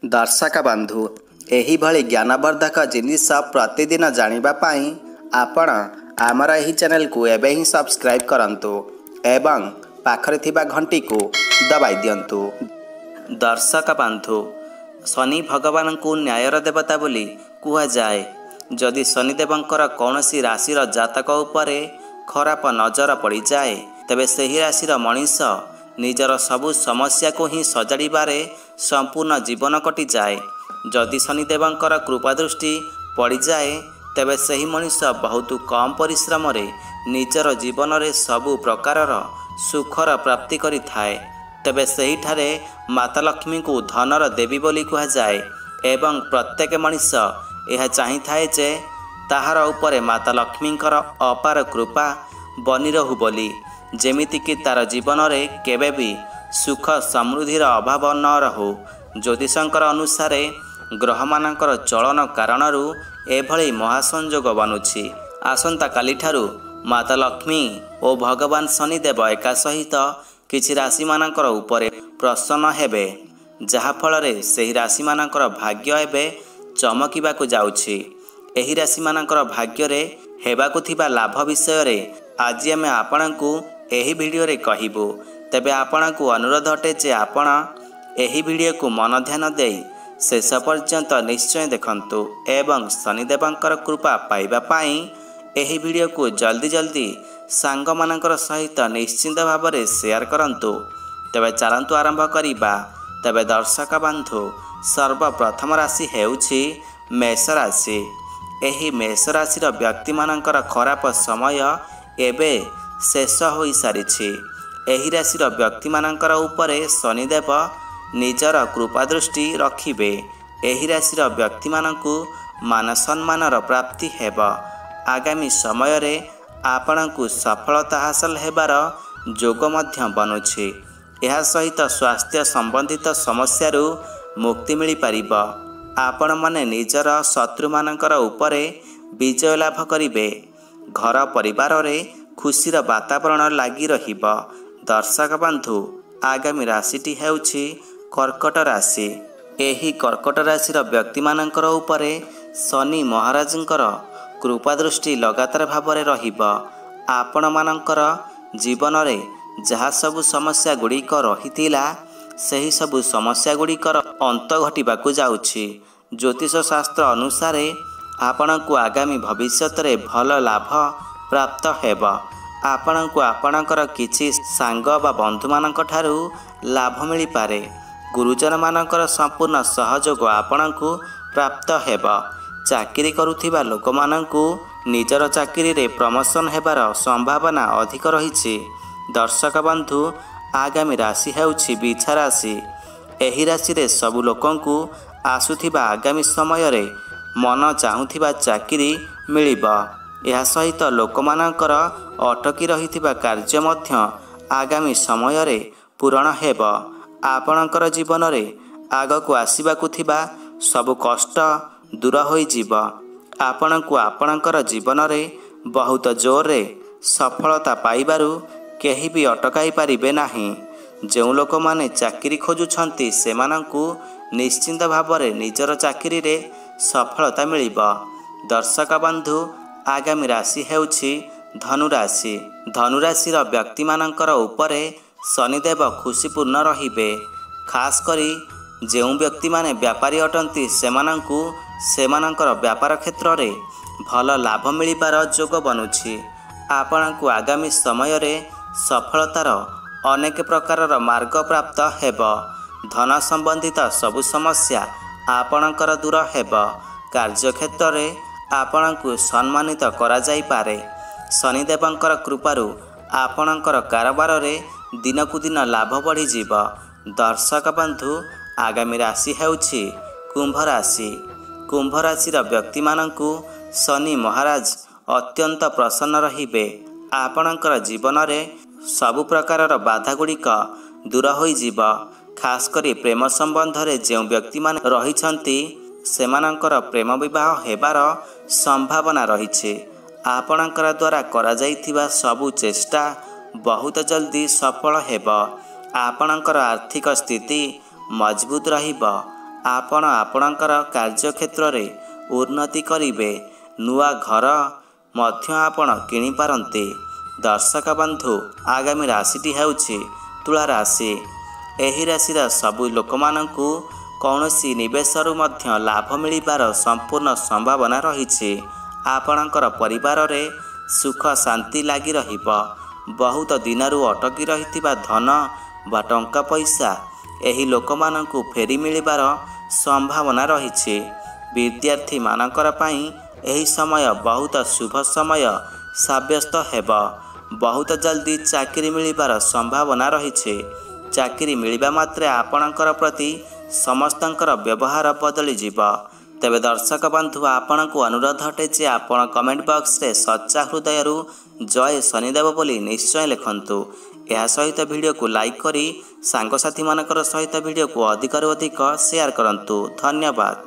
दर्शक बंधु एही भली ज्ञानवर्धक जिनिस प्रतिदिन जानिबा पाई आपण आमर एही चैनल को एबे ही सब्सक्राइब करंतु एवं पाखरे थिबा घंटी को दबाई दियंतु। दर्शक बंधु शनि भगवान को न्यायर देवता बोली कुहा जाए। जदि शनिदेवंकर कौनसी राशिर जातक उपरे खराब नजर पड़ जाए तेबे सही राशिर मनीष निजर सबु समस्या को ही सजाड़े संपूर्ण जीवन कटि जाए। जदि शनिदेवंकर कृपा दृष्टि पड़ जाए तेबे सही मनीष बहुत कम परिश्रम रे निजर जीवन रे सबु प्रकारर सुखर प्राप्ति करि थाए। तेबे सही ठारे माता लक्ष्मी को धनर देवी बोली कहा जाए एवं प्रत्येक मनीष यह चाही थाए जे ताहार उपरे माता लक्ष्मींकर अपार कृपा बनी रहू बोली, जेमिति कि तार जीवन रे केबे भी सुख समृद्धिर अभाव न रहू। ज्योतिषंकर अनुसार ग्रह मानकर चलन कारणरू एभली महासंयोग बनुछि। आसंता काली ठारू माता लक्ष्मी और भगवान शनिदेव एका सहित किछि राशि मानकर उपरे प्रसन्न हेबे, जहा फଳରେ ସେହି राशि मानकर भाग्य एबे चमकिबाकु जाउछि। एही राशि मानकर भाग्ୟରେ हेबाकु थिबा लाभ विषय रे आज आमे आपणकु एही वीडियो रे कहिबु। तेबे आपणकु अनुरोध अटे जे आपण एही वीडियो को मन ध्यान देई शेष पर्यंत निश्चय देखंतु एवं शनिदेवंकर कृपा पाइबा पाई एही वीडियो को जल्दी जल्दी सांग मानकर सहित निश्चिंत भाव में शेयर करंतु। तेबे चलंतु आरंभ करिबा। तेबे दर्शक बंधु सर्वप्रथम राशि हेउछि मेष राशि। एही मेष राशिर व्यक्ति मानकर खराब समय एबे शेष होई सारिछि। एही राशिर व्यक्ति मानकर उपरे शनिदेव निजर कृपा दृष्टि रखिबे। एही राशिर व्यक्ति मानकु मान सम्मानर प्राप्ति हेब। आगामी समय रे आपणकु सफलता हासिल हेबार जोग मध्य बनुछि। यह सहित स्वास्थ्य संबंधित समस्यारू मुक्ति मिल पारिब। आपण माने निजर शत्रु मानकर उपरे विजय लाभ करिबे। घर परिवार रे खुशीर वातावरण लागी रहिब। दर्शक बंधु आगामी राशिटी हेउछि कर्कट राशि। एही कर्कट राशिर व्यक्ति मानकर उपरे शनि महाराजंकर कृपा दृष्टि लगातार भाव में रहिब। आपण मानकर जीवन रे जहाँ सबु समस्या गुड़िक रहिथिला सही सबु समस्या गुड़िकर अंत घटिबाकु जाउछि। ज्योतिष शास्त्र अनुसार आपणकु आगामी भविष्यत रे भल लाभ प्राप्त हेब। आपणकु आपणकर किछि सांग बा बंधु मानक ठारू लाभ मिल पारे। गुरुजन मानकर संपूर्ण सहयोग आपणकु प्राप्त हेब। चाकरी करुथिबा लोक मानकु निजर चाकरी रे प्रमोशन हेबार संभावना अधिक रहिछि। दर्शक बंधु आगामी राशि हेउछि बिछा राशि। एही राशि रे सबु लोकंकु आसुथिबा आगामी समय रे मन चाहुथिबा चाकरी मिलिब। यह सहित लोक मानकर अटकी रहिथिबा कार्य मध्य आगामी समय रे पूरण हेब। आपणकर जीवन रे आगकु आसीबाकु थिबा सबु कष्ट दूर होई जीव। आपणकु आपणकर जीवन रे बहुत जोर रे सफलता पाइबारु केही भी अटकाई पारिबे नाही। जो लोक माने चाकरी खोजुछंती सेमानंकु निश्चिंत भाव में निजर चाकरी रे सफलता मिलिब। दर्शक बंधु आगामी राशि हेउछि धनुराशि। धनुराशिर व्यक्ति मानकर उपरे शनिदेव खुशीपूर्ण रहिबे। खास करी जो व्यक्ति माने व्यापारी अटंती सेमानंकु सेमानंकर व्यापार क्षेत्र रे भल लाभ मिलिबार जोग बनुछि। आपणकु आगामी समय रे सफलतार अनेक प्रकारर मार्ग प्राप्त हेब। धन संबंधित सबु समस्या आपणकर दूर हेब। कार्यक्षेत्र रे आपणकु सम्मानित करा जाई पारे। शनिदेवंकर कृपारू आपणकर कारोबार रे दिनकु दिन लाभ बढ़ी जीव। दर्शक बंधु आगामी राशि हेउछि कुंभ राशि। कुंभ राशिर व्यक्ति मानंकु शनि महाराज अत्यंत प्रसन्न रहिबे। आपणकर जीवन रे सबु प्रकारर बाधा गुड़िक दूर होई जीव। खास करी प्रेम संबंध रे जो व्यक्ति मान रहिछंती सेमानंकर प्रेम विवाह हेबार संभावना रहिछे। आपणकर द्वारा करा जाइथिबा सबु चेष्टा बहुत जल्दी सफल हेब। आपणकर आर्थिक स्थिति मजबूत रहिब। ଆପଣ ଆପଣଙ୍କର କାର୍ଯ୍ୟକ୍ଷେତ୍ରରେ ଉନ୍ନତି କରିବେ। ନୂଆ ଘର ମଧ୍ୟ ଆପଣ କିଣିପାରନ୍ତି। ଦର୍ଶକ ବନ୍ଧୁ, ଆଗାମୀ ରାଶିଟି ହେଉଛି ତୁଳା ରାଶି। ଏହି ରାଶିର ସବୁ ଲୋକମାନଙ୍କୁ କୌଣସି ନିବେଶରୁ ମଧ୍ୟ ଲାଭ ମିଳିବାର ସମ୍ପୂର୍ଣ୍ଣ ସମ୍ଭାବନା ରହିଛି। ଆପଣଙ୍କର ପରିବାରରେ ସୁଖ ଶାନ୍ତି ଲାଗି ରହିବ। ବହୁତ ଦିନରୁ ଅଟକି ରହିଥିବା ଧନ ବା ଟଙ୍କା ପଇସା ଏହି ଲୋକମାନଙ୍କୁ ଫେରି ମିଳିବାର ସମ୍ଭାବନା ରହିଛି। ବିଦ୍ୟାର୍ଥୀମାନଙ୍କର ପାଇଁ ଏହି ସମୟ ବହୁତ ଶୁଭ ସମୟ ସାବ୍ୟସ୍ତ ହେବ। ବହୁତ ଜଲ୍ଦି ଚାକିରି ମିଳିବାର ସମ୍ଭାବନା ରହିଛି। ଚାକିରି ମିଳିବା ମାତ୍ରେ ଆପଣଙ୍କର ପ୍ରତି ସମସ୍ତଙ୍କର ବ୍ୟବହାର ବଦଳିଯିବ। ତେବେ ଦର୍ଶକ ବନ୍ଧୁ, ଆପଣଙ୍କୁ ଅନୁରୋଧ ଅଟେ ଯେ ଆପଣ କମେଣ୍ଟ ବକ୍ସରେ ସଚ୍ଚା ହୃଦୟରୁ ଜୟ ଶନିଦେବ ବୋଲି ନିଶ୍ଚୟ ଲେଖନ୍ତୁ। ଏହା ସହିତ ଭିଡ଼ିଓକୁ ଲାଇକ୍ କରି ସାଙ୍ଗସାଥିମାନଙ୍କର ସହିତ ଭିଡ଼ିଓକୁ ଅଧିକରୁ ଅଧିକ ସେୟାର କରନ୍ତୁ। ଧନ୍ୟବାଦ।